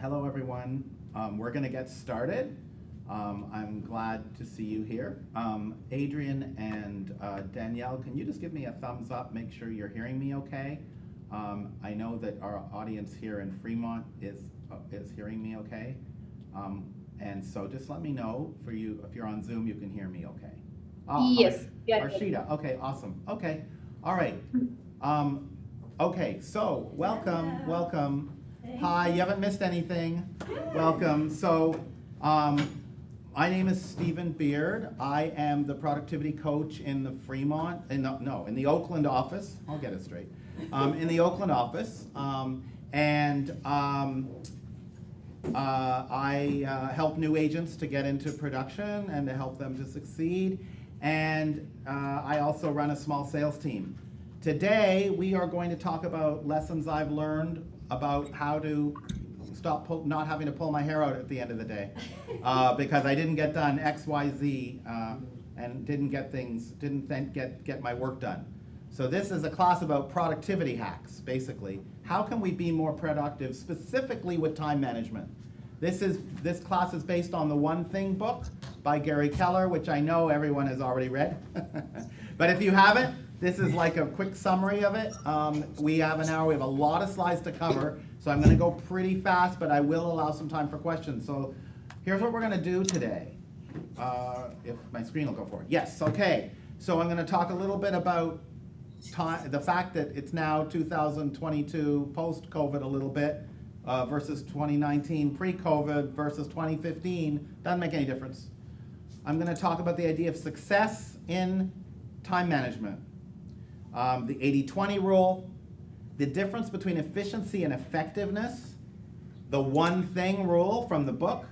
Hello, everyone. We're going to get started. I'm glad to see you here. Adrian and Danielle, can you just give me a thumbs up, make sure you're hearing me okay? I know that our audience here in Fremont is hearing me okay. And so just let me know for you, if you're on Zoom, you can hear me okay. Yes. Arshita, okay, awesome. Okay, all right. Okay, so welcome. Hi, you haven't missed anything. Welcome. So, my name is Stephen Beard. I am the productivity coach in the Fremont, in the Oakland office. I'll get it straight. In the Oakland office, I help new agents to get into production and to help them to succeed. And I also run a small sales team. Today, we are going to talk about lessons I've learned about how to stop not having to pull my hair out at the end of the day because I didn't get done X, Y, Z, and didn't get my work done. So this is a class about productivity hacks, basically. How can we be more productive, specifically with time management? This class is based on the One Thing book by Gary Keller, which I know everyone has already read. But if you haven't, this is like a quick summary of it. We have an hour, we have a lot of slides to cover, so I'm gonna go pretty fast, but I will allow some time for questions. So here's what we're gonna do today. If my screen will go forward. Yes, okay. So I'm gonna talk a little bit about time, the fact that it's now 2022, post-COVID a little bit, versus 2019, pre-COVID, versus 2015, doesn't make any difference. I'm gonna talk about the idea of success in time management. The 80-20 rule, the difference between efficiency and effectiveness, the One Thing rule from the book,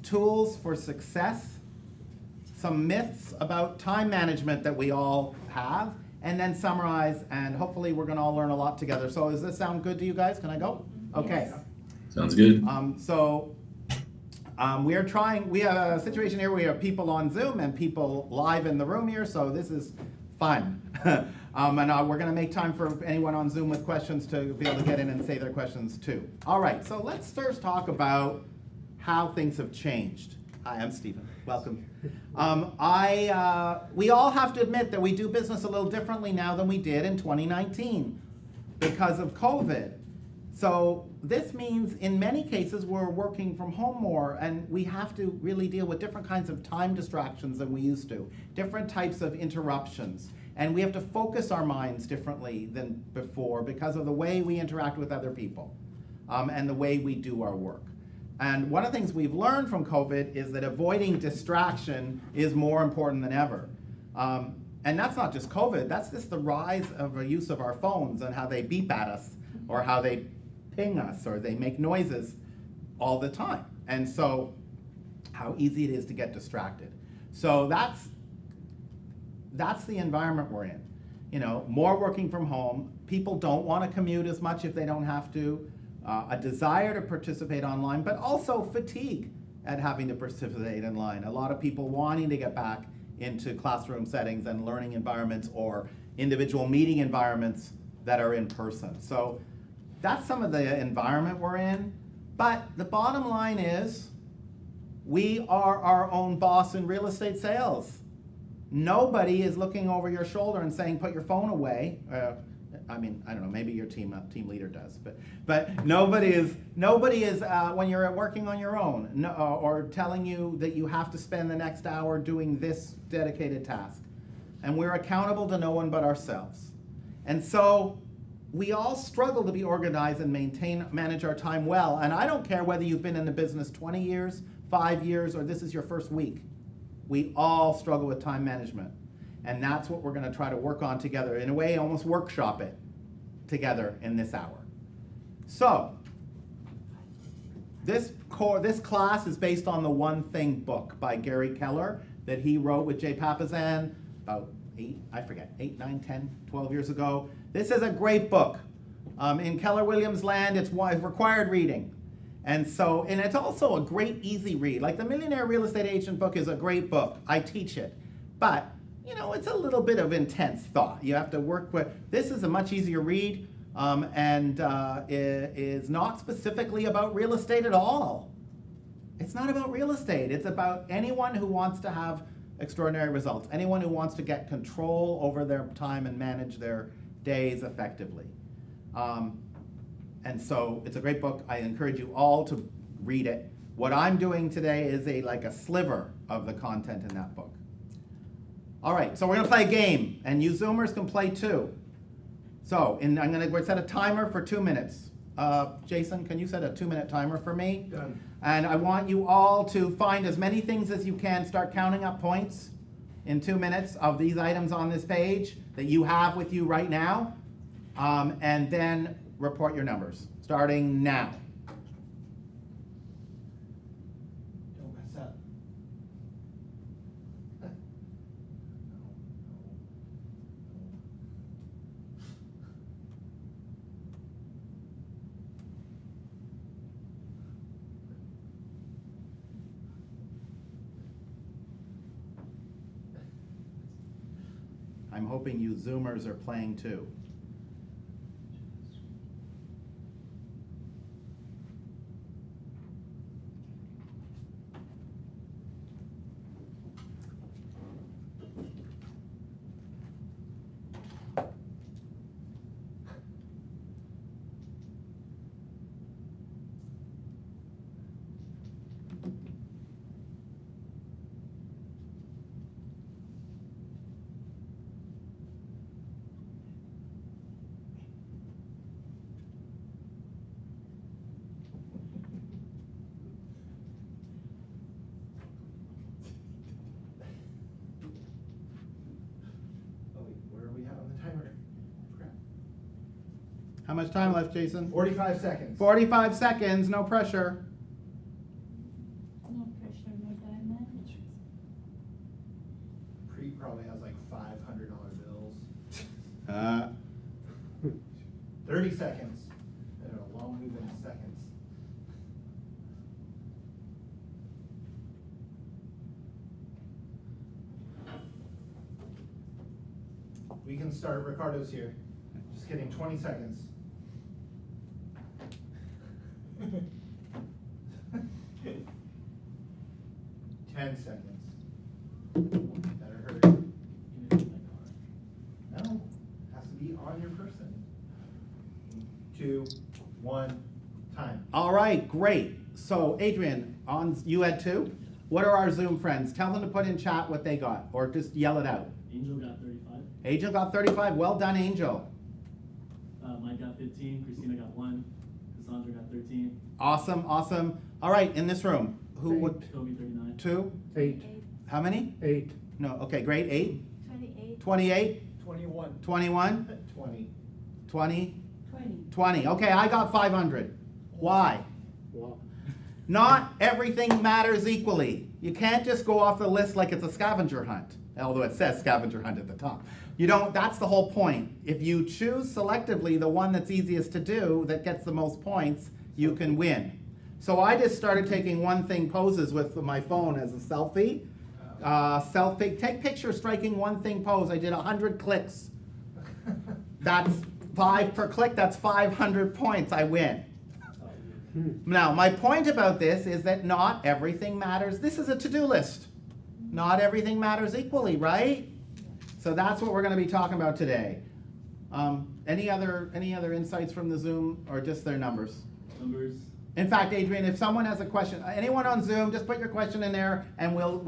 tools for success, some myths about time management that we all have, and then summarize, and hopefully we're gonna all learn a lot together. So does this sound good to you guys? Can I go? Okay. Yes. Sounds good. We have a situation here where we have people on Zoom and people live in the room here, so this is fun. We're gonna make time for anyone on Zoom with questions to be able to get in and say their questions too. All right, so let's first talk about how things have changed. Hi, I'm Stephen, welcome. We all have to admit that we do business a little differently now than we did in 2019 because of COVID. So this means in many cases we're working from home more, and we have to really deal with different kinds of time distractions than we used to, different types of interruptions. And we have to focus our minds differently than before because of the way we interact with other people and the way we do our work. And one of the things we've learned from COVID is that avoiding distraction is more important than ever. And that's not just COVID, that's just the rise of the use of our phones and how they beep at us or how they ping us or they make noises all the time. And so how easy it is to get distracted. So that's the environment we're in. You know, more working from home, people don't want to commute as much if they don't have to, a desire to participate online, but also fatigue at having to participate online. A lot of people wanting to get back into classroom settings and learning environments or individual meeting environments that are in person. So that's some of the environment we're in, but the bottom line is we are our own boss in real estate sales. Nobody is looking over your shoulder and saying, put your phone away. I mean, I don't know, maybe your team leader does, but nobody is when you're working on your own or telling you that you have to spend the next hour doing this dedicated task. And we're accountable to no one but ourselves. And so we all struggle to be organized and manage our time well. And I don't care whether you've been in the business 20 years, 5 years, or this is your first week. We all struggle with time management. And that's what we're going to try to work on together. In a way, almost workshop it together in this hour. So, this class is based on the One Thing book by Gary Keller that he wrote with Jay Papasan about 8, 9, 10, 12 years ago. This is a great book. In Keller Williams land, it's required reading. And it's also a great, easy read. Like the Millionaire Real Estate Agent book is a great book. I teach it. But, you know, it's a little bit of intense thought. You have to work with, this is a much easier read. and is not specifically about real estate at all. It's not about real estate. It's about anyone who wants to have extraordinary results, anyone who wants to get control over their time and manage their days effectively. And so it's a great book. I encourage you all to read it. What I'm doing today is like a sliver of the content in that book. All right, so we're gonna play a game, and you Zoomers can play too. So we're set a timer for 2 minutes. Jason, can you set a 2-minute timer for me? Done. And I want you all to find as many things as you can, start counting up points in 2 minutes of these items on this page that you have with you right now, and then report your numbers, starting now. Don't mess up. I'm hoping you Zoomers are playing too. Oh wait, where are we at on the timer? Crap. How much time left, Jason? 45 seconds. 45 seconds, no pressure. No pressure, no damage. Preet probably has like $500 bills. 30 seconds. And a long move in seconds. We can start. Ricardo's here. Just kidding. 20 seconds. Ten seconds. Better hurry. No, has to be on your person. 2, 1, time. All right, great. So Adrian, you had 2? What are our Zoom friends? Tell them to put in chat what they got, or just yell it out. Angel got 35. Angel got 35. Well done, Angel. Mike got 15. Christina got 1. Cassandra got 13. Awesome, awesome. All right, in this room, who would? Kobe 39. 2? 8. How many? 8. No, okay, great. 8? 28. 28? 21. 21? 20. 20? 20. 20. Okay, I got 500. Why? Wow. Not everything matters equally. You can't just go off the list like it's a scavenger hunt, although it says scavenger hunt at the top. You don't, that's the whole point. If you choose selectively the one that's easiest to do, that gets the most points, you can win. So I just started taking one thing poses with my phone as a selfie. Take picture striking one thing pose. I did 100 clicks. That's 5 per click, that's 500 points, I win. Now, my point about this is that not everything matters. This is a to-do list. Not everything matters equally, right? So that's what we're going to be talking about today. Any other insights from the Zoom, or just their numbers? Numbers. In fact, Adrian, if someone has a question, anyone on Zoom, just put your question in there and we'll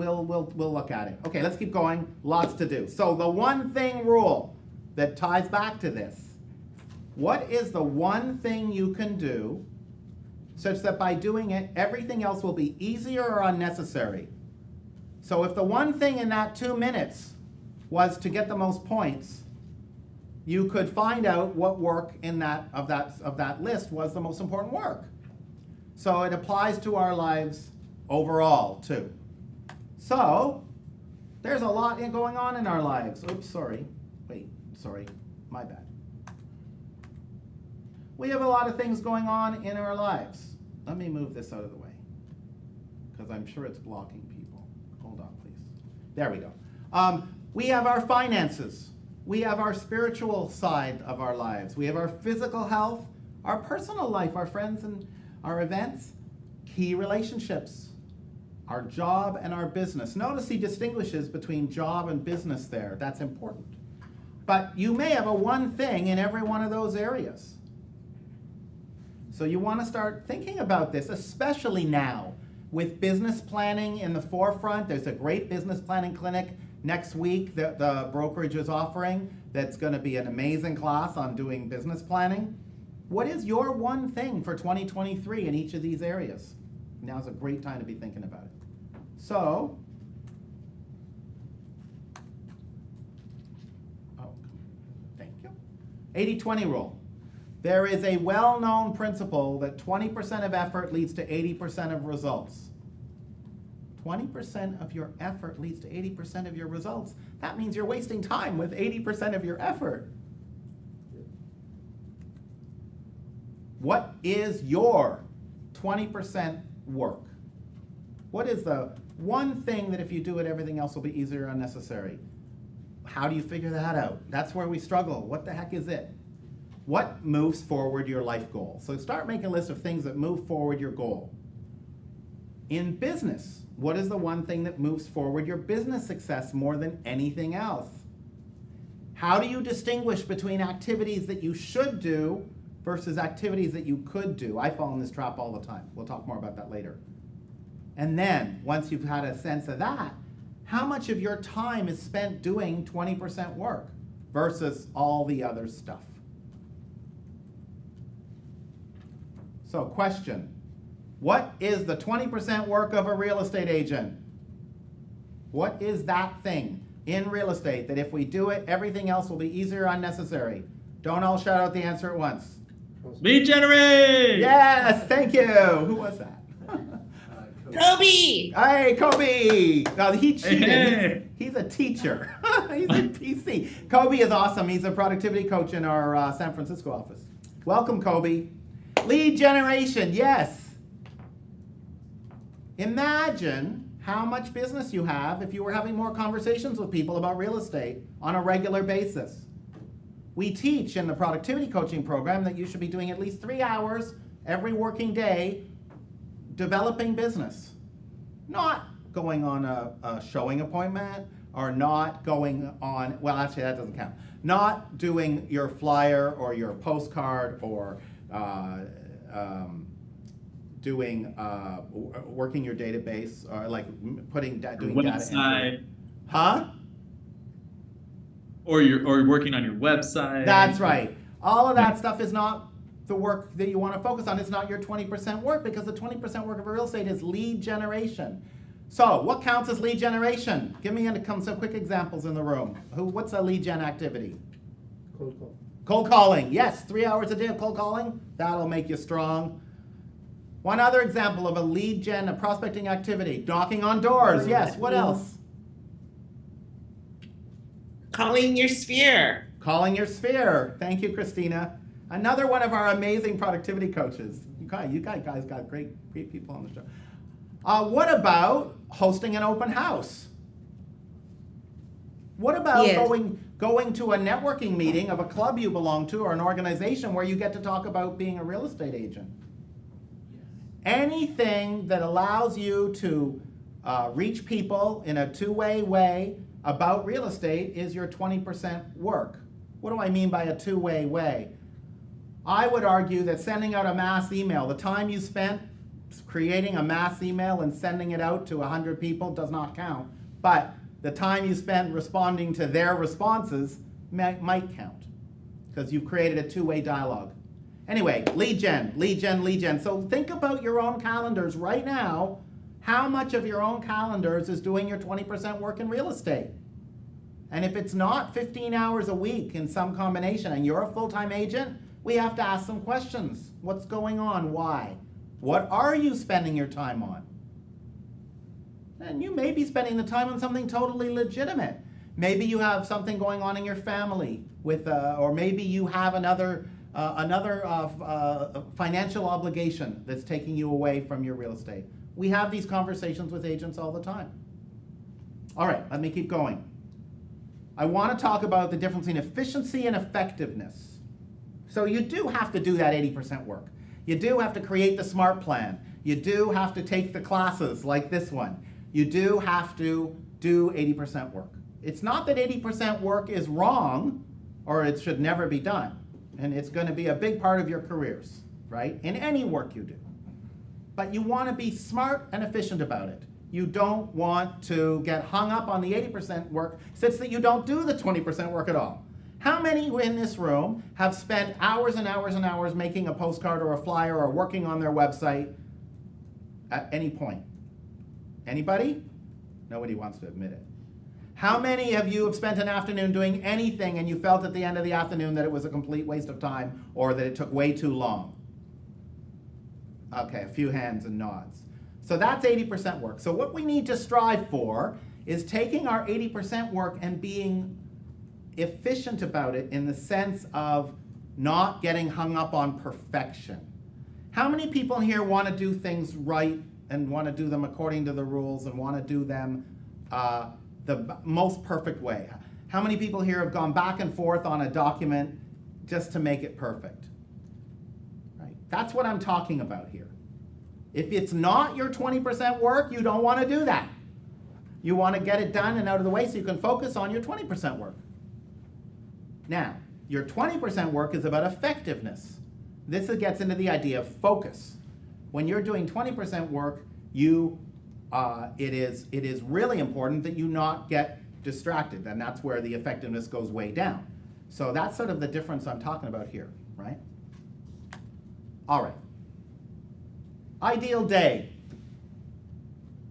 look at it. Okay, let's keep going. Lots to do. So the one thing rule that ties back to this. What is the one thing you can do such that by doing it, everything else will be easier or unnecessary? So if the one thing in that 2 minutes was to get the most points, you could find out what work in of that list was the most important work. So it applies to our lives overall too. So there's a lot going on in our lives. Oops, sorry. Wait, sorry, my bad. We have a lot of things going on in our lives. Let me move this out of the way, because I'm sure it's blocking people. Hold on, please. There we go. We have our finances. We have our spiritual side of our lives. We have our physical health, our personal life, our friends and our events, key relationships, our job and our business. Notice he distinguishes between job and business there. That's important. But you may have a one thing in every one of those areas. So you want to start thinking about this, especially now with business planning in the forefront. There's a great business planning clinic next week that the brokerage is offering that's going to be an amazing class on doing business planning. What is your one thing for 2023 in each of these areas? Now's a great time to be thinking about it. So, thank you. 80-20 rule. There is a well-known principle that 20% of effort leads to 80% of results. 20% of your effort leads to 80% of your results. That means you're wasting time with 80% of your effort. What is your 20% work? What is the one thing that if you do it, everything else will be easier or unnecessary? How do you figure that out? That's where we struggle. What the heck is it? What moves forward your life goal? So start making a list of things that move forward your goal. In business, what is the one thing that moves forward your business success more than anything else? How do you distinguish between activities that you should do versus activities that you could do? I fall in this trap all the time. We'll talk more about that later. And then, once you've had a sense of that, how much of your time is spent doing 20% work versus all the other stuff? So, question. What is the 20% work of a real estate agent? What is that thing in real estate that if we do it, everything else will be easier or unnecessary? Don't all shout out the answer at once. Lead generate! Yes, thank you. Who was that? Kobe! Hey, Kobe! He cheated. Hey. He's a teacher. He's a PC. Kobe is awesome. He's a productivity coach in our San Francisco office. Welcome, Kobe. Lead generation, yes. Imagine how much business you have if you were having more conversations with people about real estate on a regular basis. We teach in the productivity coaching program that you should be doing at least 3 hours every working day developing business. Not going on a showing appointment or not going on, well, actually that doesn't count. Not doing your flyer or your postcard or working your database or like doing data entry. Website. Huh? Or working on your website. That's right. All of that stuff is not the work that you want to focus on. It's not your 20% work because the 20% work of a real estate is lead generation. So what counts as lead generation? Give me some quick examples in the room. What's a lead gen activity? Cold call. Cold calling. Yes, 3 hours a day of cold calling. That'll make you strong. One other example of a lead gen, a prospecting activity. Knocking on doors. Yes, what else? Calling your sphere. Calling your sphere. Thank you, Christina. Another one of our amazing productivity coaches. You guys got great people on the show. What about hosting an open house? What about Yes. going to a networking meeting of a club you belong to or an organization where you get to talk about being a real estate agent? Anything that allows you to reach people in a two-way way about real estate is your 20% work. What do I mean by a two-way way? I would argue that sending out a mass email, the time you spent creating a mass email and sending it out to 100 people does not count. But the time you spent responding to their responses might count because you've created a two-way dialogue. Anyway, lead gen, lead gen, lead gen. So think about your own calendars right now. How much of your own calendars is doing your 20% work in real estate? And if it's not 15 hours a week in some combination and you're a full-time agent, we have to ask some questions. What's going on? Why? What are you spending your time on? And you may be spending the time on something totally legitimate. Maybe you have something going on in your family or maybe you have another financial obligation that's taking you away from your real estate. We have these conversations with agents all the time. All right, let me keep going. I want to talk about the difference in efficiency and effectiveness. So you do have to do that 80% work. You do have to create the SMART plan. You do have to take the classes like this one. You do have to do 80% work. It's not that 80% work is wrong or it should never be done. And it's going to be a big part of your careers, right? In any work you do. But you want to be smart and efficient about it. You don't want to get hung up on the 80% work such that you don't do the 20% work at all. How many in this room have spent hours and hours and hours making a postcard or a flyer or working on their website at any point? Anybody? Nobody wants to admit it. How many of you have spent an afternoon doing anything and you felt at the end of the afternoon that it was a complete waste of time or that it took way too long? Okay, a few hands and nods. So that's 80% work. So what we need to strive for is taking our 80% work and being efficient about it in the sense of not getting hung up on perfection. How many people here want to do things right and want to do them according to the rules and want to do them the most perfect way? How many people here have gone back and forth on a document just to make it perfect? Right? That's what I'm talking about here. If it's not your 20% work, you don't want to do that. You want to get it done and out of the way so you can focus on your 20% work. Now, your 20% work is about effectiveness. This gets into the idea of focus. When you're doing 20% work, it is really important that you not get distracted, and that's where the effectiveness goes way down. So that's sort of the difference I'm talking about here, right? All right. Ideal day.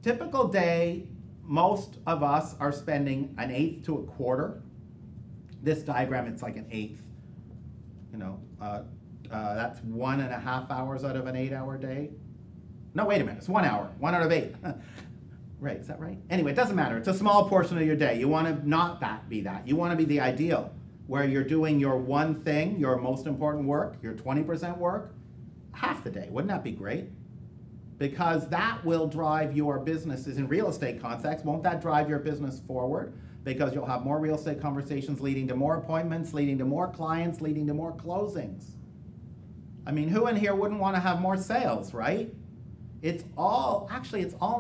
Typical day, most of us are spending an eighth to a quarter. This diagram, it's like an eighth. You know, that's 1.5 hours out of an 8-hour day. No, wait a minute, it's 1 hour, 1 out of 8. Right, is that right? Anyway, it doesn't matter. It's a small portion of your day. You want to not be that. You want to be the ideal, where you're doing your one thing, your most important work, your 20% work, half the day. Wouldn't that be great? Because that will drive your businesses in real estate context. Won't that drive your business forward? Because you'll have more real estate conversations leading to more appointments, leading to more clients, leading to more closings. I mean, who in here wouldn't want to have more sales, right? It's all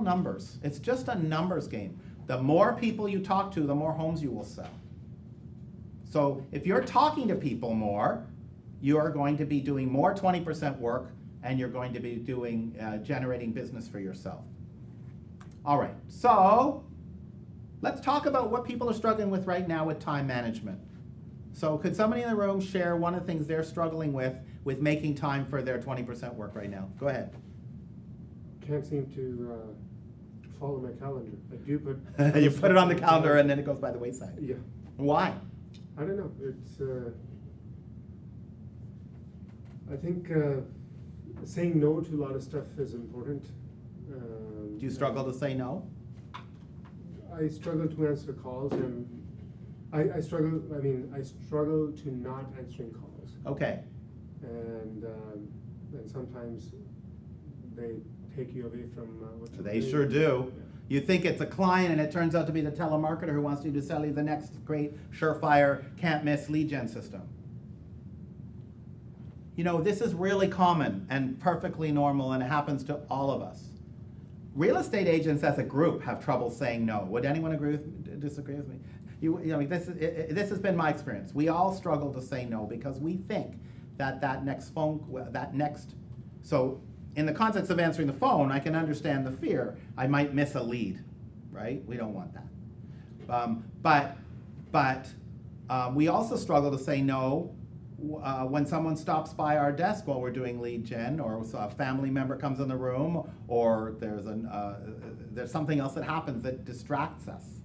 numbers. It's just a numbers game. The more people you talk to, the more homes you will sell. So if you're talking to people more, you are going to be doing more 20% work, and you're going to be doing generating business for yourself. All right, so let's talk about what people are struggling with right now with time management. So could somebody in the room share one of the things they're struggling with making time for their 20% work right now? Go ahead. Can't seem to follow my calendar. I do put... You put it on the calendar and then it goes by the wayside. Yeah. Why? I don't know. It's... I think saying no to a lot of stuff is important. Do you struggle to say no? I struggle to answer calls, and I struggle to not answering calls. Okay. And sometimes they take you away from what you're They doing. sure do. Yeah. You think it's a client and it turns out to be the telemarketer who wants you to sell you the next great surefire can't miss lead gen system. You know, this is really common and perfectly normal, and it happens to all of us. Real estate agents as a group have trouble saying no. Would anyone disagree with me? This has been my experience. We all struggle to say no because we think so in the context of answering the phone, I can understand the fear. I might miss a lead, right? We don't want that. But we also struggle to say no when someone stops by our desk while we're doing lead gen, or a family member comes in the room, or there's something else that happens that distracts us.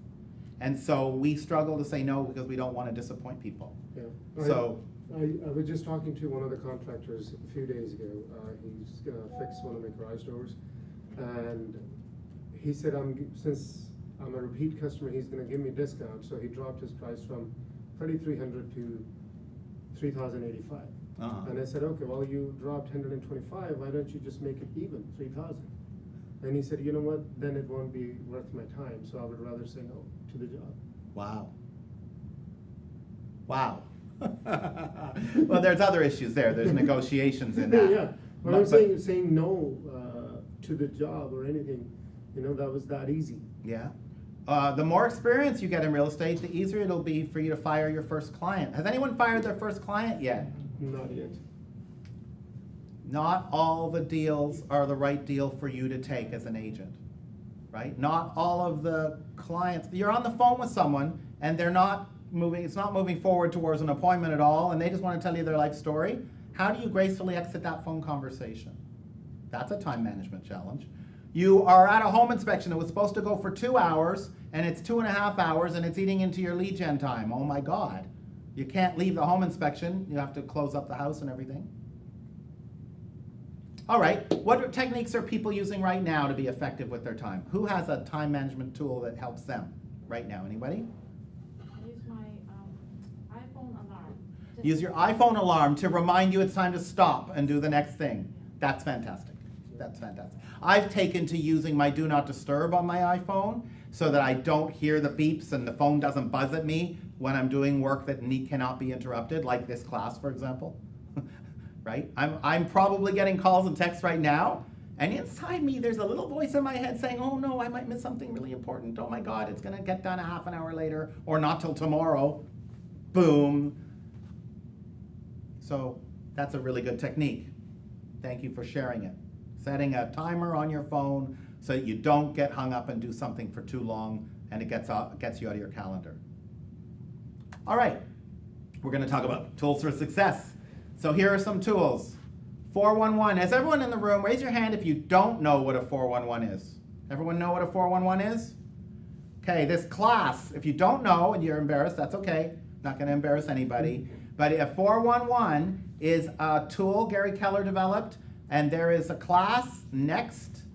And so we struggle to say no because we don't want to disappoint people. Yeah. So I was just talking to one of the contractors a few days ago. He's gonna fix one of my garage doors, and he said, since I'm a repeat customer, he's gonna give me a discount. So he dropped his price from $3,300 to $3,085. And I said, okay, well, you dropped $125. Why don't you just make it even, $3,000? And he said, you know what? Then it won't be worth my time. So I would rather say no to the job. wow. Wow. Well, there's other issues there. There's negotiations in that. Yeah, but I'm saying no to the job or anything, that was that easy. Yeah. The more experience you get in real estate, the easier it'll be for you to fire your first client. Has anyone fired their first client yet? Not yet. Not all the deals are the right deal for you to take as an agent, right? Not all of the clients, you're on the phone with someone and they're not moving, it's not moving forward towards an appointment at all, and they just want to tell you their life story. How do you gracefully exit that phone conversation? That's a time management challenge. You are at a home inspection that was supposed to go for 2 hours, and it's 2.5 hours, and it's eating into your lead gen time. Oh my God. You can't leave the home inspection. You have to close up the house and everything. All right, what techniques are people using right now to be effective with their time? Who has a time management tool that helps them right now? Anybody? I use my iPhone alarm. Use your iPhone alarm to remind you it's time to stop and do the next thing. That's fantastic. That's fantastic. I've taken to using my Do Not Disturb on my iPhone so that I don't hear the beeps and the phone doesn't buzz at me when I'm doing work that cannot be interrupted, like this class, for example. Right? I'm probably getting calls and texts right now, and inside me there's a little voice in my head saying, oh no, I might miss something really important. Oh my God, it's gonna get done a half an hour later, or not till tomorrow. Boom. So that's a really good technique. Thank you for sharing it. Setting a timer on your phone so that you don't get hung up and do something for too long and it gets you out of your calendar. All right, we're gonna talk about tools for success. So here are some tools. 411, has everyone in the room, raise your hand if you don't know what a 411 is. Everyone know what a 411 is? Okay, this class, if you don't know and you're embarrassed, that's okay. Not gonna embarrass anybody. But a 411 is a tool Gary Keller developed, and there is a class next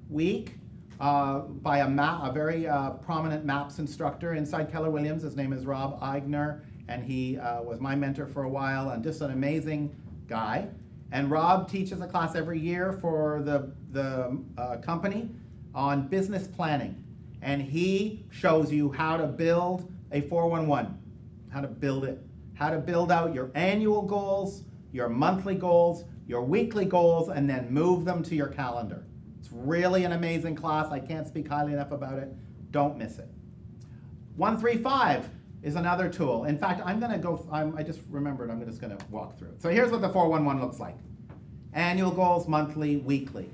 week by a very prominent MAPS instructor inside Keller Williams. His name is Rob Eigner, and he was my mentor for a while, and just an amazing guy. And Rob teaches a class every year for the company on business planning. And he shows you how to build a 411, how to build it, how to build out your annual goals, your monthly goals, your weekly goals, and then move them to your calendar. It's really an amazing class. I can't speak highly enough about it. Don't miss it. 135 is another tool. In fact, I just remembered, I'm just gonna walk through it. So here's what the 411 looks like. Annual goals, monthly, weekly.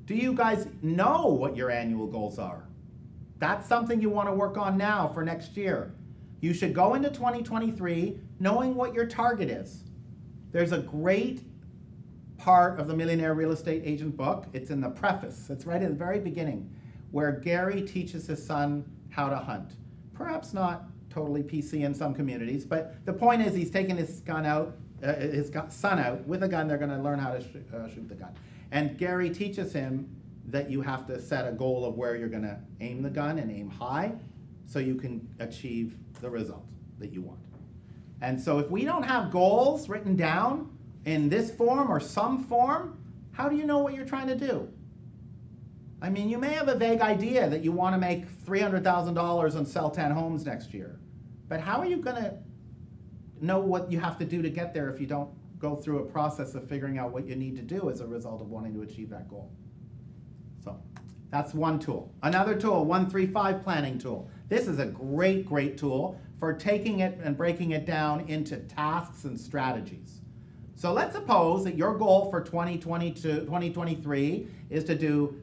Do you guys know what your annual goals are? That's something you wanna work on now for next year. You should go into 2023 knowing what your target is. There's a great part of the Millionaire Real Estate Agent book. It's in the preface. It's right at the very beginning, where Gary teaches his son how to hunt. Perhaps not totally PC in some communities, but the point is he's taking his son out with a gun. They're going to learn how to shoot the gun. And Gary teaches him that you have to set a goal of where you're going to aim the gun and aim high so you can achieve the result that you want. And so if we don't have goals written down in this form or some form, how do you know what you're trying to do? I mean, you may have a vague idea that you want to make $300,000 and sell 10 homes next year. But how are you going to know what you have to do to get there if you don't go through a process of figuring out what you need to do as a result of wanting to achieve that goal? So that's one tool. Another tool, 135 planning tool. This is a great, great tool for taking it and breaking it down into tasks and strategies. So let's suppose that your goal for 2023 is to do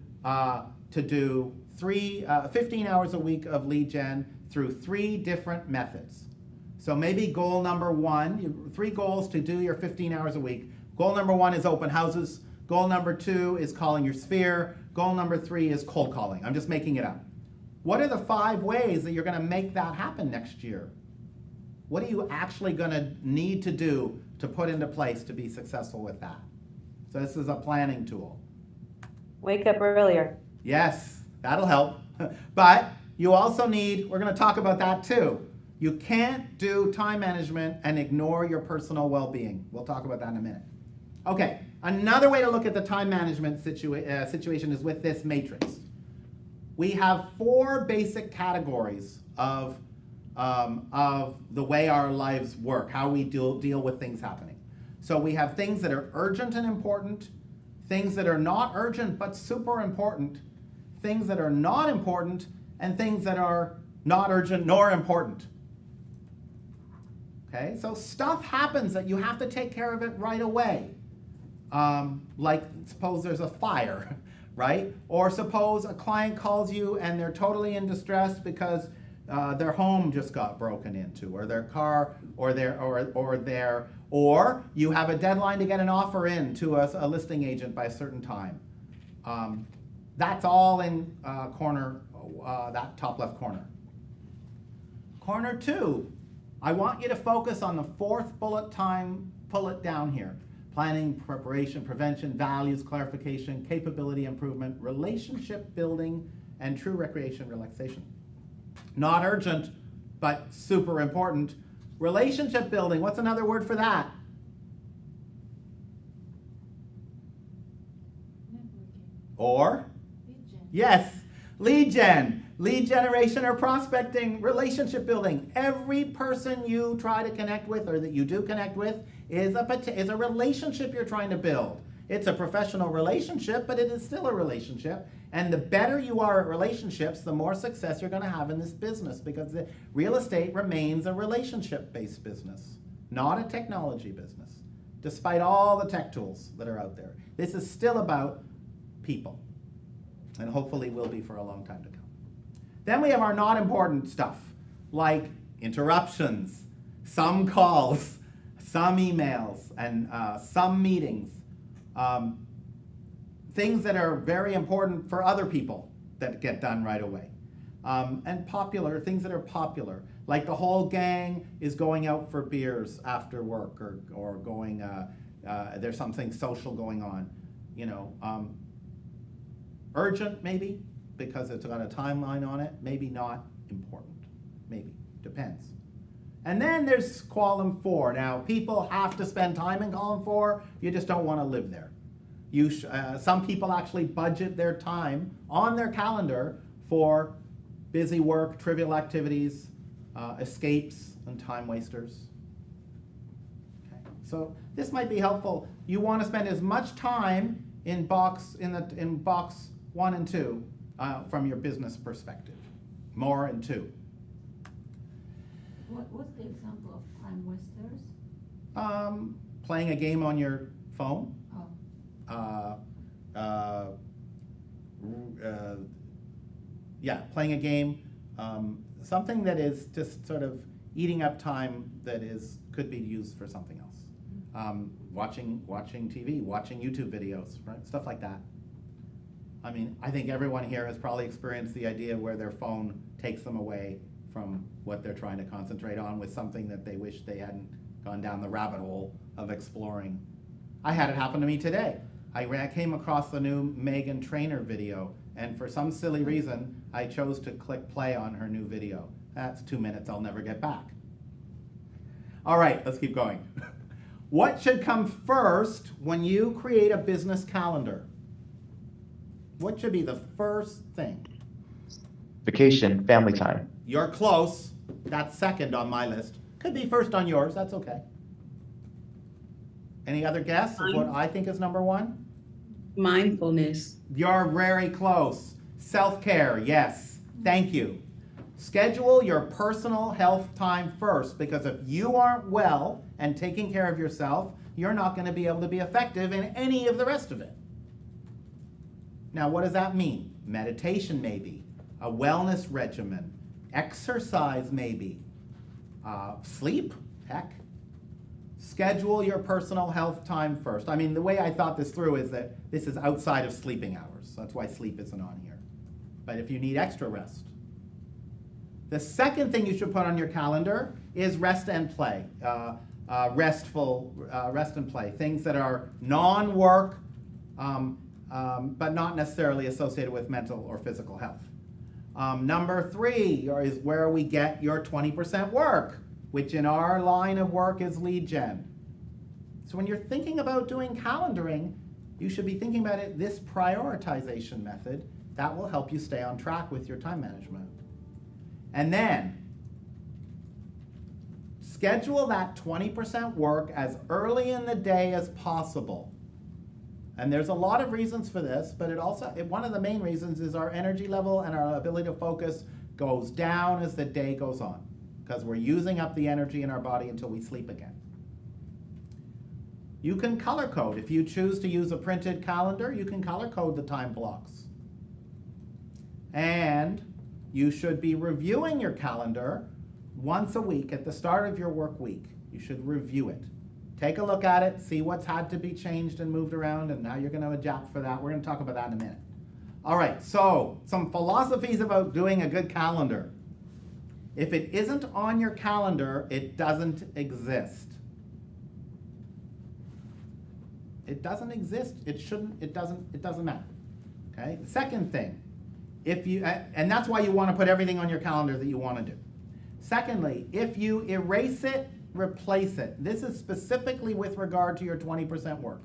15 hours a week of lead gen through 3 different methods. So maybe goal number 1, 3 goals to do your 15 hours a week. Goal number 1 is open houses. Goal number 2 is calling your sphere. Goal number 3 is cold calling. I'm just making it up. What are the 5 ways that you're going to make that happen next year? What are you actually going to need to do to put into place to be successful with that? So this is a planning tool. Wake up earlier. Yes, that'll help. But you also need, we're going to talk about that too. You can't do time management and ignore your personal well-being. We'll talk about that in a minute. Okay, another way to look at the time management situation is with this matrix. We have 4 basic categories of of the way our lives work, how we deal with things happening. So we have things that are urgent and important, things that are not urgent but super important, things that are not important, and things that are not urgent nor important. Okay, so stuff happens that you have to take care of it right away. Like suppose there's a fire, right? Or suppose a client calls you and they're totally in distress because their home just got broken into, or their car, or you have a deadline to get an offer in to a listing agent by a certain time. That's all in that top left corner. Corner 2, I want you to focus on the 4th bullet time, pull it down here. Planning, preparation, prevention, values, clarification, capability improvement, relationship building, and true recreation relaxation. Not urgent, but super important. Relationship building, what's another word for that? Networking. Or? Lead gen. Yes, lead gen. Lead generation or prospecting, relationship building. Every person you try to connect with or that you do connect with is a relationship you're trying to build. It's a professional relationship, but it is still a relationship. And the better you are at relationships, the more success you're going to have in this business, because the real estate remains a relationship-based business, not a technology business, despite all the tech tools that are out there. This is still about people, and hopefully will be for a long time to come. Then we have our not important stuff, like interruptions, some calls, some emails, and some meetings. Things that are very important for other people that get done right away. And popular, things that are popular, like the whole gang is going out for beers after work, or going, there's something social going on. Urgent maybe, because it's got a timeline on it, maybe not important, maybe, depends. And then there's column 4. Now, people have to spend time in column 4, you just don't want to live there. Some people actually budget their time on their calendar for busy work, trivial activities, escapes, and time wasters. Okay. So this might be helpful. You want to spend as much time in box 1 and 2 from your business perspective. More in 2. What's the example of time wasters? Playing a game on your phone. Playing a game, something that is just sort of eating up time that could be used for something else. Watching TV, watching YouTube videos, right? Stuff like that. I mean, I think everyone here has probably experienced the idea where their phone takes them away from what they're trying to concentrate on with something that they wish they hadn't gone down the rabbit hole of exploring. I had it happen to me today. I came across the new Meghan Trainor video, and for some silly reason, I chose to click play on her new video. That's 2 minutes I'll never get back. All right, let's keep going. What should come first when you create a business calendar? What should be the first thing? Vacation, family time. You're close. That's second on my list. Could be first on yours, that's okay. Any other guess of what I think is number 1? Mindfulness. You're very close. Self-care, yes. Thank you. Schedule your personal health time first, because if you aren't well and taking care of yourself, you're not going to be able to be effective in any of the rest of it. Now, what does that mean? Meditation, maybe. A wellness regimen. Exercise, maybe. Sleep? Heck. Schedule your personal health time first. I mean, the way I thought this through is that this is outside of sleeping hours. That's why sleep isn't on here. But if you need extra rest. The second thing you should put on your calendar is rest and play. Rest and play. Things that are non-work, but not necessarily associated with mental or physical health. Number 3 is where we get your 20% work, which in our line of work is lead gen. So when you're thinking about doing calendaring, you should be thinking about it this prioritization method. That will help you stay on track with your time management. And then, schedule that 20% work as early in the day as possible. And there's a lot of reasons for this, but one of the main reasons is our energy level and our ability to focus goes down as the day goes on, because we're using up the energy in our body until we sleep again. You can color code. If you choose to use a printed calendar, you can color code the time blocks. And you should be reviewing your calendar once a week at the start of your work week. You should review it. Take a look at it, see what's had to be changed and moved around, and how you're going to adapt for that. We're going to talk about that in a minute. All right, so some philosophies about doing a good calendar. If it isn't on your calendar, it doesn't exist. It doesn't exist. It shouldn't. It doesn't matter. Okay. The second thing, and that's why you want to put everything on your calendar that you want to do. Secondly, if you erase it, replace it. This is specifically with regard to your 20% work.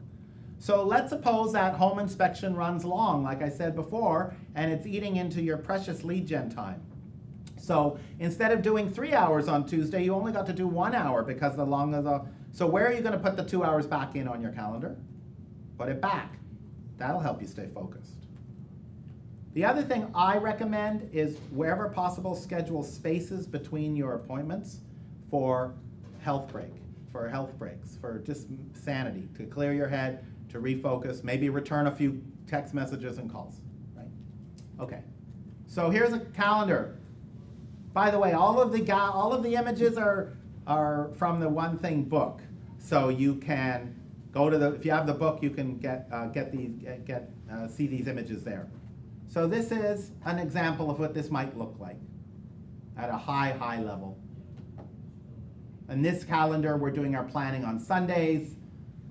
So let's suppose that home inspection runs long, like I said before, and it's eating into your precious lead gen time. So instead of doing 3 hours on Tuesday, you only got to do 1 hour because so where are you going to put the 2 hours back in on your calendar? Put it back. That'll help you stay focused. The other thing I recommend is wherever possible, schedule spaces between your appointments for health breaks, for just sanity, to clear your head, to refocus, maybe return a few text messages and calls, right? Okay, so here's a calendar. By the way, all of the images are from the One Thing book, so you can go to if you have the book, you can see these images there. So this is an example of what this might look like at a high level. In this calendar, we're doing our planning on Sundays,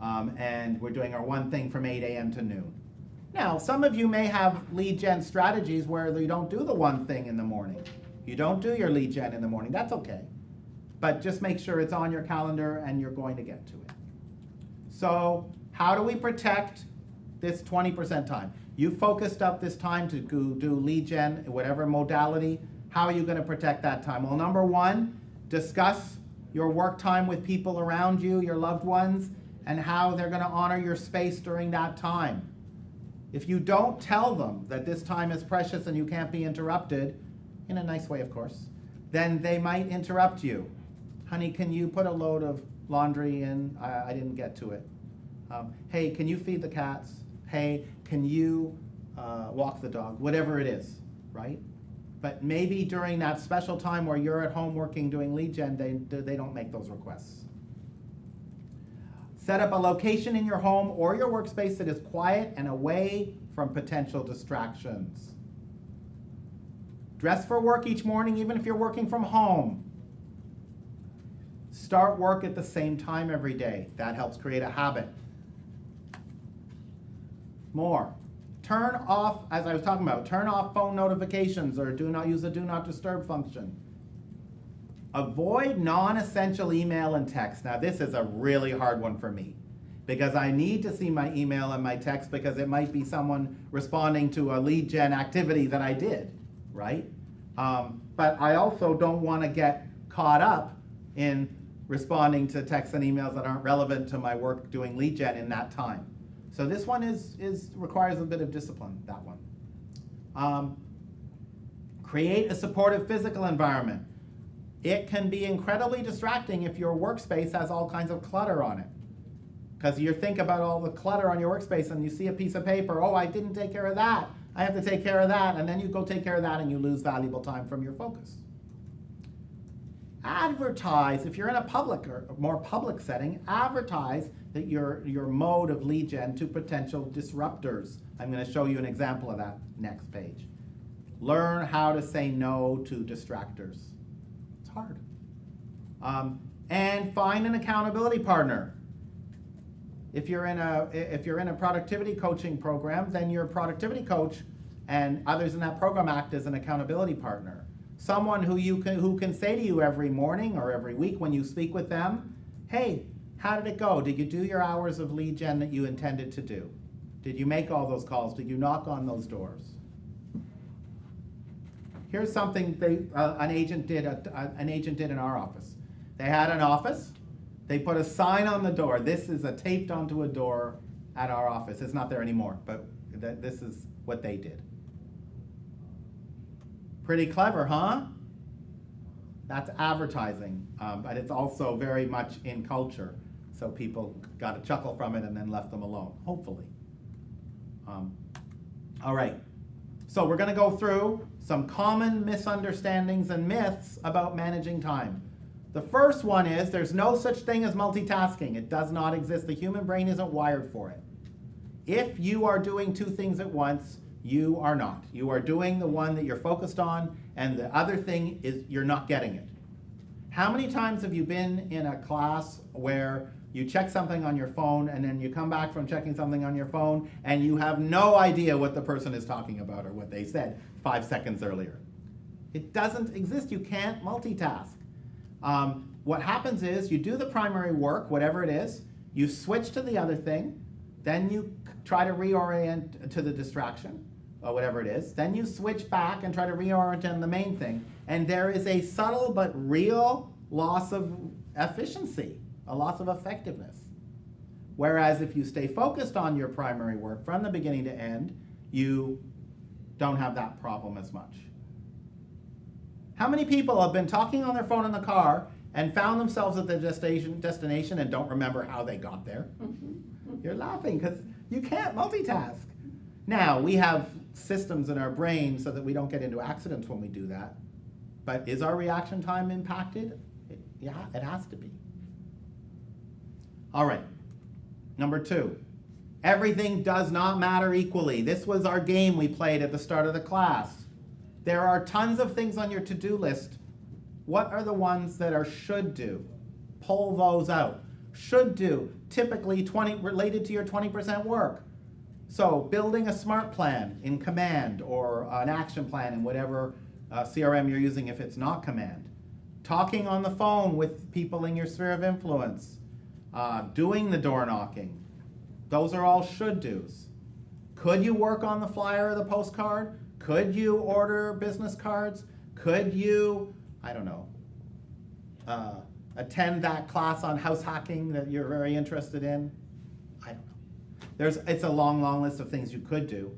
and we're doing our One Thing from 8 a.m. to noon. Now, some of you may have lead gen strategies where you don't do the one thing in the morning. You don't do your lead gen in the morning. That's okay. But just make sure it's on your calendar and you're going to get to it. So how do we protect this 20% time? You focused up this time to do lead gen, whatever modality. How are you going to protect that time? Well, number one, discuss your work time with people around you, your loved ones, and how they're going to honor your space during that time. If you don't tell them that this time is precious and you can't be interrupted, in a nice way, of course, then they might interrupt you. Honey, can you put a load of laundry in? I didn't get to it. Hey, can you feed the cats? Hey, can you walk the dog? Whatever it is, right? But maybe during that special time where you're at home working, doing lead gen, they don't make those requests. Set up a location in your home or your workspace that is quiet and away from potential distractions. Dress for work each morning, even if you're working from home. Start work at the same time every day. That helps create a habit. More. Turn off, as I was talking about, turn off phone notifications or do not use the do not disturb function. Avoid non-essential email and text. Now this is a really hard one for me because I need to see my email and my text because it might be someone responding to a lead gen activity that I did, right? But I also don't want to get caught up in responding to texts and emails that aren't relevant to my work doing lead gen in that time. So this one requires a bit of discipline, that one. Create a supportive physical environment. It can be incredibly distracting if your workspace has all kinds of clutter on it. Because you think about all the clutter on your workspace and you see a piece of paper, oh, I didn't take care of that. I have to take care of that, and then you go take care of that and you lose valuable time from your focus. Advertise, if you're in a public or more public setting, advertise that your mode of lead gen to potential disruptors. I'm going to show you an example of that next page. Learn how to say no to distractors. It's hard. And find an accountability partner. If you're in a productivity coaching program, then your productivity coach and others in that program act as an accountability partner. Someone who can say to you every morning or every week when you speak with them, hey, how did it go? Did you do your hours of lead gen that you intended to do? Did you make all those calls? Did you knock on those doors? Here's something an agent did in our office. They had an office. They put a sign on the door. This is a taped onto a door at our office. It's not there anymore, but this is what they did. Pretty clever, huh? That's advertising, but it's also very much in culture. So people got a chuckle from it and then left them alone, hopefully. All right, so we're gonna go through some common misunderstandings and myths about managing time. The first one is there's no such thing as multitasking. It does not exist. The human brain isn't wired for it. If you are doing two things at once, you are not. You are doing the one that you're focused on, and the other thing is you're not getting it. How many times have you been in a class where you check something on your phone and then you come back from checking something on your phone and you have no idea what the person is talking about or what they said 5 seconds earlier? It doesn't exist. You can't multitask. What happens is you do the primary work, whatever it is, you switch to the other thing, then you try to reorient to the distraction, or whatever it is, then you switch back and try to reorient on the main thing, and there is a subtle but real loss of efficiency, a loss of effectiveness. Whereas if you stay focused on your primary work from the beginning to end, you don't have that problem as much. How many people have been talking on their phone in the car and found themselves at the destination and don't remember how they got there? You're laughing because you can't multitask. Now, we have systems in our brain so that we don't get into accidents when we do that. But is our reaction time impacted? Yeah, it has to be. All right, number 2. Everything does not matter equally. This was our game we played at the start of the class. There are tons of things on your to-do list. What are the ones that are should do? Pull those out. Should do, typically related to your 20% work. So building a smart plan in Command or an action plan in whatever CRM you're using if it's not Command. Talking on the phone with people in your sphere of influence. Doing the door knocking. Those are all should do's. Could you work on the flyer or the postcard? Could you order business cards? Could you, I don't know, attend that class on house hacking that you're very interested in? I don't know. It's a long, long list of things you could do,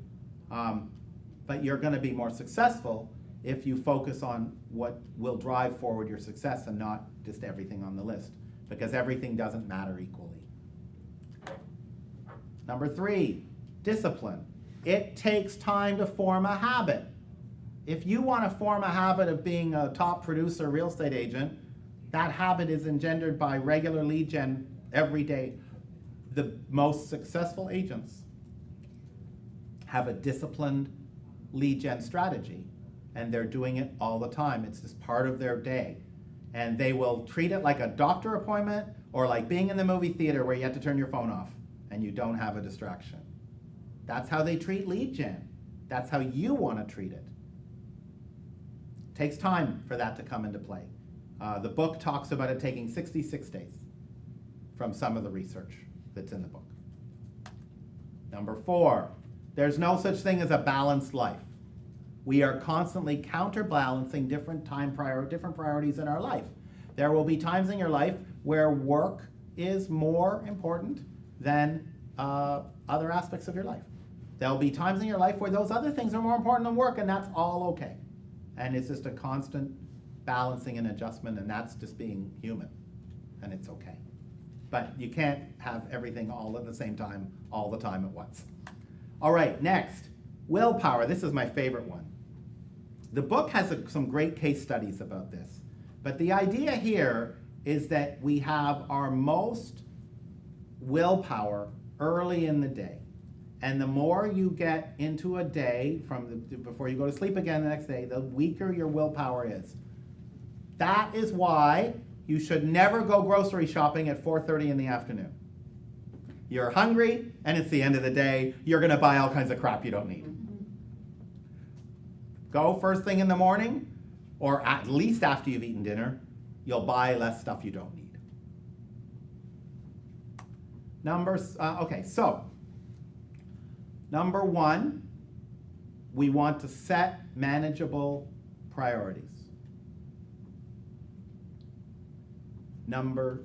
but you're going to be more successful if you focus on what will drive forward your success and not just everything on the list, because everything doesn't matter equally. Number 3, discipline. It takes time to form a habit. If you want to form a habit of being a top producer real estate agent, that habit is engendered by regular lead gen every day. The most successful agents have a disciplined lead gen strategy, and they're doing it all the time. It's just part of their day. And they will treat it like a doctor appointment or like being in the movie theater where you have to turn your phone off and you don't have a distraction. That's how they treat lead gen. That's how you want to treat it. Takes time for that to come into play. The book talks about it taking 66 days from some of the research that's in the book. Number 4, there's no such thing as a balanced life. We are constantly counterbalancing different priorities in our life. There will be times in your life where work is more important than other aspects of your life. There'll be times in your life where those other things are more important than work, and that's all okay. And it's just a constant balancing and adjustment, and that's just being human, and it's okay. But you can't have everything all at the same time, all the time at once. All right, next, willpower. This is my favorite one. The book has some great case studies about this, but the idea here is that we have our most willpower early in the day. And the more you get into a day before you go to sleep again the next day, the weaker your willpower is. That is why you should never go grocery shopping at 4:30 in the afternoon. You're hungry, and it's the end of the day. You're going to buy all kinds of crap you don't need. Go first thing in the morning, or at least after you've eaten dinner. You'll buy less stuff you don't need. Number 1, we want to set manageable priorities. Number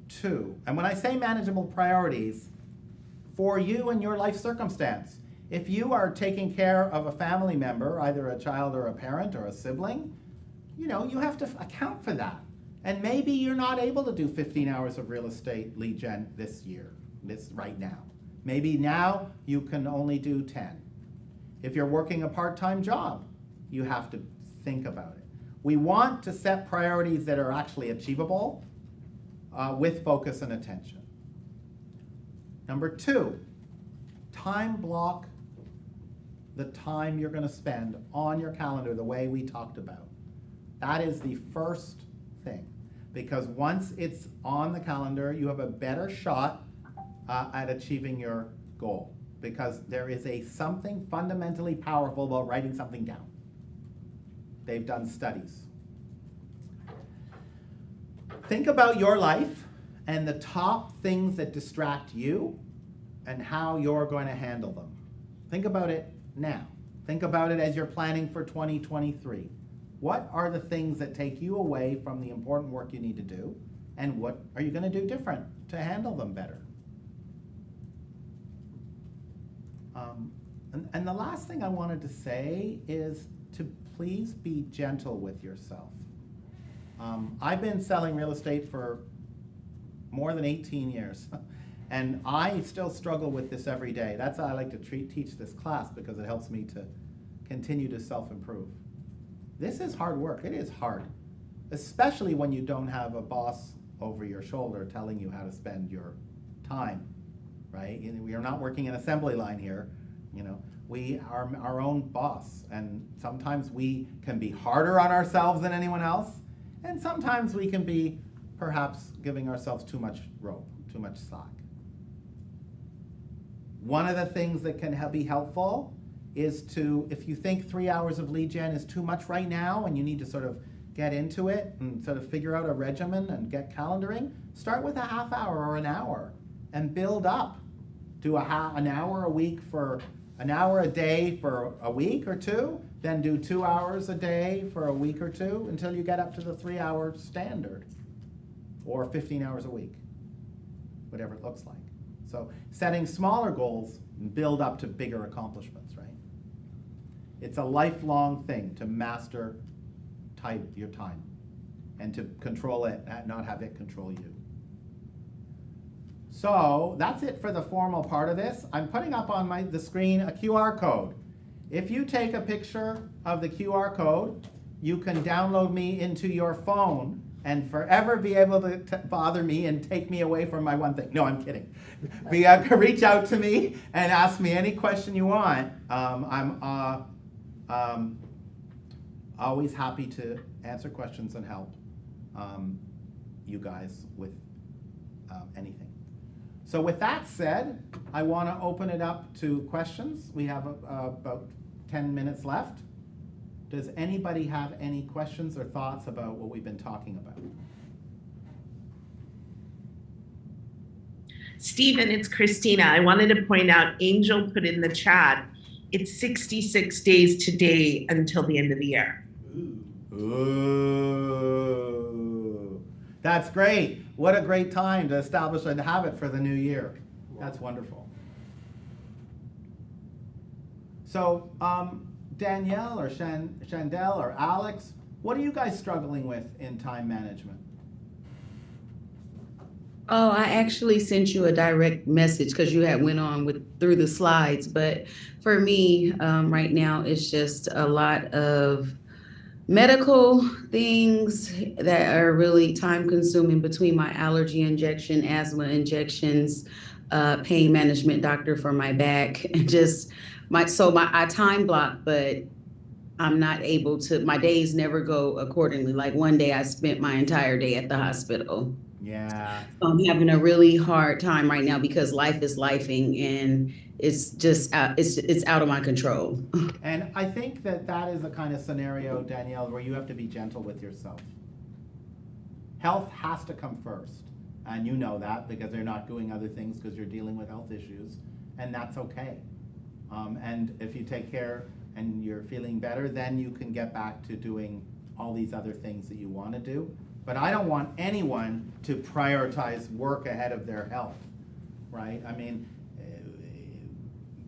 2, and when I say manageable priorities, for you and your life circumstance. If you are taking care of a family member, either a child or a parent or a sibling, you know, you have to account for that. And maybe you're not able to do 15 hours of real estate lead gen this year, right now. Maybe now you can only do 10. If you're working a part-time job, you have to think about it. We want to set priorities that are actually achievable with focus and attention. Number 2, time block the time you're going to spend on your calendar the way we talked about. That is the first thing, because once it's on the calendar, you have a better shot at achieving your goal, because there is something fundamentally powerful about writing something down. They've done studies. Think about your life and the top things that distract you and how you're going to handle them. Think about it now. Think about it as you're planning for 2023. What are the things that take you away from the important work you need to do, and what are you going to do different to handle them better? And the last thing I wanted to say is to please be gentle with yourself. I've been selling real estate for more than 18 years, and I still struggle with this every day. That's how I like to teach this class, because it helps me to continue to self-improve. This is hard work. It is hard, especially when you don't have a boss over your shoulder telling you how to spend your time, right? We are not working an assembly line here. You know, we are our own boss, and sometimes we can be harder on ourselves than anyone else, and sometimes we can be perhaps giving ourselves too much rope, too much slack. One of the things that can be helpful is to, if you think 3 hours of lead gen is too much right now and you need to sort of get into it and sort of figure out a regimen and get calendaring, start with a half hour or an hour and build up. Do an hour a week for an hour a day for a week or two, then do 2 hours a day for a week or two until you get up to the 3-hour standard, or 15 hours a week, whatever it looks like. So setting smaller goals build up to bigger accomplishments, right? It's a lifelong thing to master your time and to control it, not have it control you. So that's it for the formal part of this. I'm putting up on the screen a QR code. If you take a picture of the QR code, you can download me into your phone and forever be able to bother me and take me away from my one thing. No, I'm kidding. Reach out to me and ask me any question you want. I'm always happy to answer questions and help you guys with anything. So with that said, I want to open it up to questions. We have about 10 minutes left. Does anybody have any questions or thoughts about what we've been talking about? Stephen, it's Christina. I wanted to point out, Angel put in the chat, it's 66 days today until the end of the year. Ooh, that's great. What a great time to establish a habit for the new year. That's wonderful. So, Danielle or Chandel or Alex, what are you guys struggling with in time management? Oh, I actually sent you a direct message because you had went on through the slides. But for me, right now, it's just a lot of medical things that are really time consuming between my allergy injection, asthma injections, pain management doctor for my back, and just I time block, but I'm not able to, my days never go accordingly. Like one day I spent my entire day at the hospital. Yeah. So I'm having a really hard time right now because life is lifing and it's just, it's out of my control. And I think that is the kind of scenario, Danielle, where you have to be gentle with yourself. Health has to come first. And you know that because they're not doing other things because you're dealing with health issues. And that's okay. And if you take care and you're feeling better, then you can get back to doing all these other things that you want to do. But I don't want anyone to prioritize work ahead of their health, right? I mean,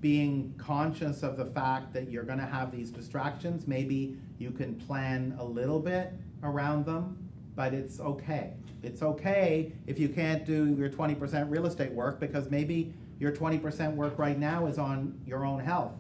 being conscious of the fact that you're gonna have these distractions, maybe you can plan a little bit around them, but it's okay. It's okay if you can't do your 20% real estate work, because maybe your 20% work right now is on your own health.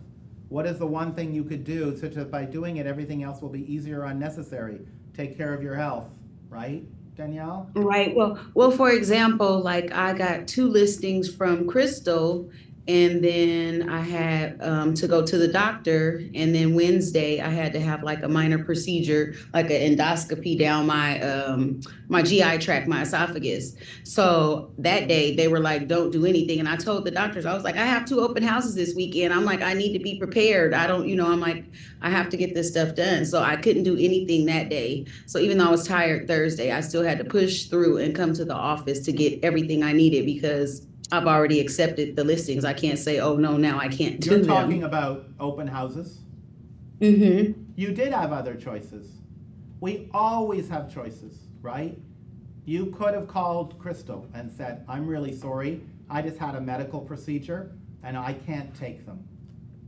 What is the one thing you could do such that by doing it, everything else will be easier or unnecessary? Take care of your health, right, Danielle? Right. Well, for example, like I got 2 listings from Crystal, and then I had to go to the doctor, and then Wednesday I had to have like a minor procedure, like an endoscopy down my GI tract, my esophagus. So that day they were like, don't do anything. And I told the doctors, I was like, I have 2 open houses this weekend. I'm like, I need to be prepared. I don't, I'm like, I have to get this stuff done. So I couldn't do anything that day. So even though I was tired Thursday, I still had to push through and come to the office to get everything I needed, because I've already accepted the listings. I can't say, oh no, now I can't do You're them. talking about open houses. Mm-hmm. You did have other choices. We always have choices, right? You could have called Crystal and said, I'm really sorry, I just had a medical procedure and I can't take them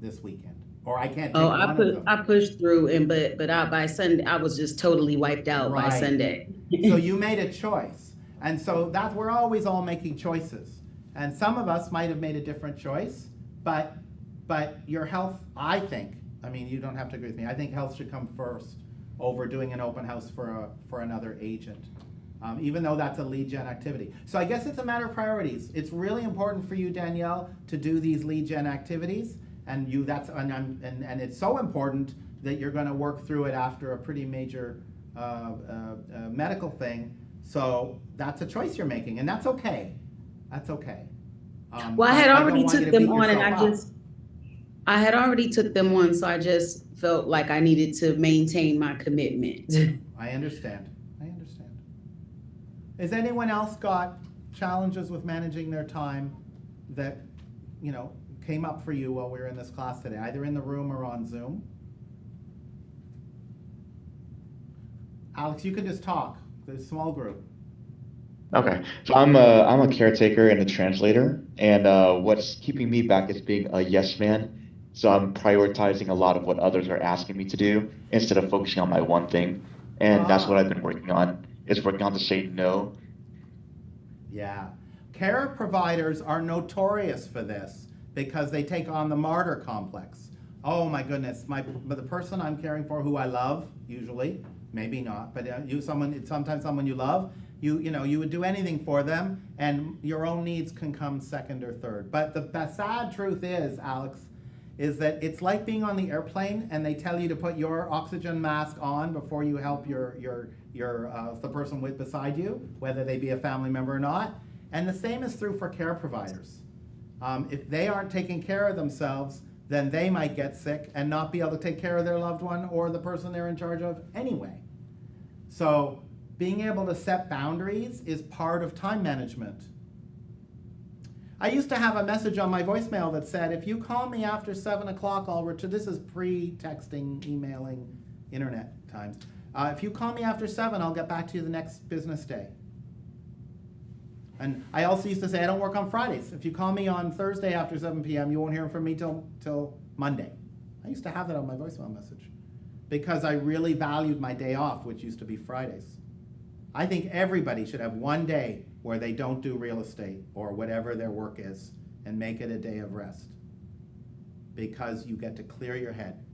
this weekend. Or I can't take one of them. I pushed through, but by Sunday I was just totally wiped out by Right. Sunday. So you made a choice. And so we're always all making choices. And some of us might have made a different choice, but your health, I think, I mean, you don't have to agree with me, I think health should come first over doing an open house for another agent, even though that's a lead gen activity. So I guess it's a matter of priorities. It's really important for you, Danielle, to do these lead gen activities, and it's so important that you're gonna work through it after a pretty major medical thing. So that's a choice you're making, and that's okay. That's okay. Well, I had already don't want you took to them beat on, and yourself up. I had already took them on, so I just felt like I needed to maintain my commitment. I understand. Has anyone else got challenges with managing their time that, came up for you while we were in this class today, either in the room or on Zoom? Alex, you can just talk. There's a small group. Okay, so I'm a caretaker and a translator, and what's keeping me back is being a yes man. So I'm prioritizing a lot of what others are asking me to do instead of focusing on my one thing, and that's what I've been working on, is working on to say no. Yeah. Care providers are notorious for this because they take on the martyr complex. Oh my goodness, the person I'm caring for, who I love, usually, maybe not, but sometimes someone you love, you would do anything for them, and your own needs can come second or third. But the sad truth is, Alex, is that it's like being on the airplane and they tell you to put your oxygen mask on before you help the person beside you, whether they be a family member or not. And the same is true for care providers. If they aren't taking care of themselves, then they might get sick and not be able to take care of their loved one or the person they're in charge of anyway. So being able to set boundaries is part of time management. I used to have a message on my voicemail that said, if you call me after 7 o'clock, I'll return. This is pre-texting, emailing, internet times. If you call me after 7, I'll get back to you the next business day. And I also used to say, I don't work on Fridays. If you call me on Thursday after 7 p.m., you won't hear from me till Monday. I used to have that on my voicemail message because I really valued my day off, which used to be Fridays. I think everybody should have one day where they don't do real estate or whatever their work is and make it a day of rest because you get to clear your head.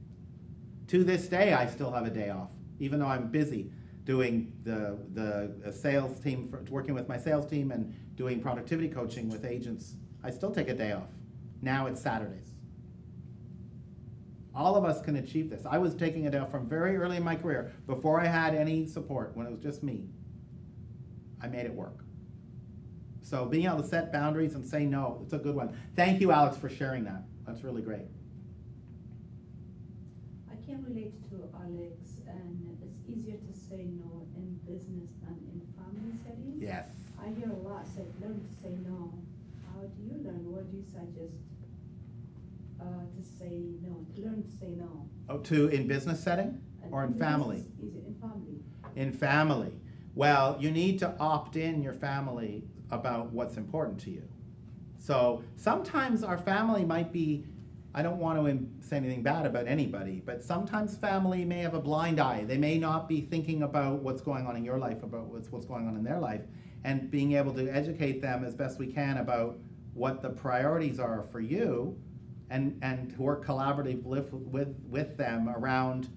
To this day, I still have a day off, even though I'm busy doing the sales team, working with my sales team and doing productivity coaching with agents. I still take a day off. Now it's Saturdays. All of us can achieve this. I was taking a day off from very early in my career, before I had any support, when it was just me. I made it work. So being able to set boundaries and say no, it's a good one. Thank you, Alex, for sharing that. That's really great. I can relate to Alex, and it's easier to say no in business than in family settings. Yes. I hear a lot say, learn to say no. How do you learn? What do you suggest to say no, to learn to say no? Oh, in business setting or in family? Is it in family? In family. Well, you need to opt in your family about what's important to you. So sometimes our family might be, I don't want to say anything bad about anybody, but sometimes family may have a blind eye. They may not be thinking about what's going on in your life, about what's going on in their life, and being able to educate them as best we can about what the priorities are for you, and to work collaboratively with them around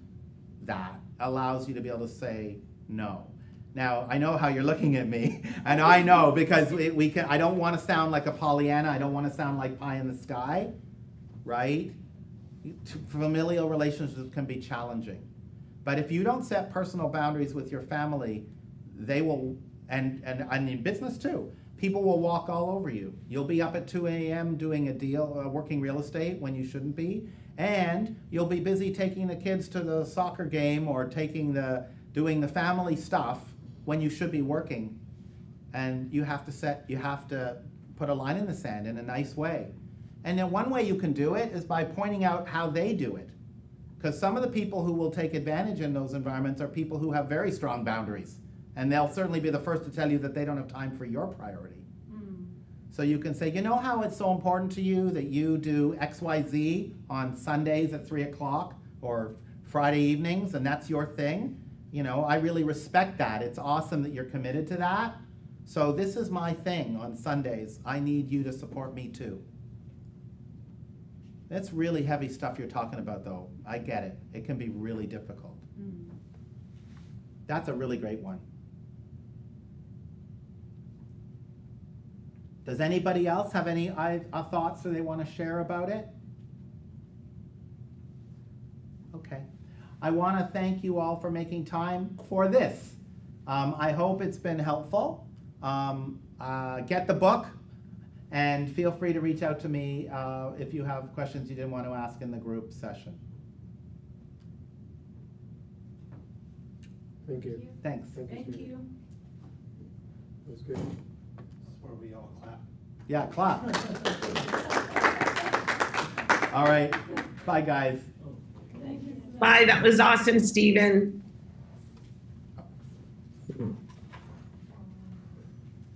that allows you to be able to say no. Now, I know how you're looking at me, and I know because I don't want to sound like a Pollyanna, I don't want to sound like pie in the sky, right? Familial relationships can be challenging. But if you don't set personal boundaries with your family, they will, and in business too, people will walk all over you. You'll be up at 2 a.m. doing a deal, working real estate when you shouldn't be, and you'll be busy taking the kids to the soccer game or doing the family stuff when you should be working. And you have to put a line in the sand in a nice way. And then one way you can do it is by pointing out how they do it. Because some of the people who will take advantage in those environments are people who have very strong boundaries. And they'll certainly be the first to tell you that they don't have time for your priority. So you can say, you know how it's so important to you that you do XYZ on Sundays at 3 o'clock or Friday evenings, and that's your thing? You know, I really respect that. It's awesome that you're committed to that. So this is my thing on Sundays. I need you to support me too. That's really heavy stuff you're talking about, though. I get it. It can be really difficult. That's a really great one. Does anybody else have any thoughts that they want to share about it? Okay. I want to thank you all for making time for this. I hope it's been helpful. Get the book, and feel free to reach out to me if you have questions you didn't want to ask in the group session. Thank you. Thanks. Thank Stephen. you. That's good. This is where we all clap. Yeah, clap. All right. Bye, guys. Bye, that was awesome, Stephen.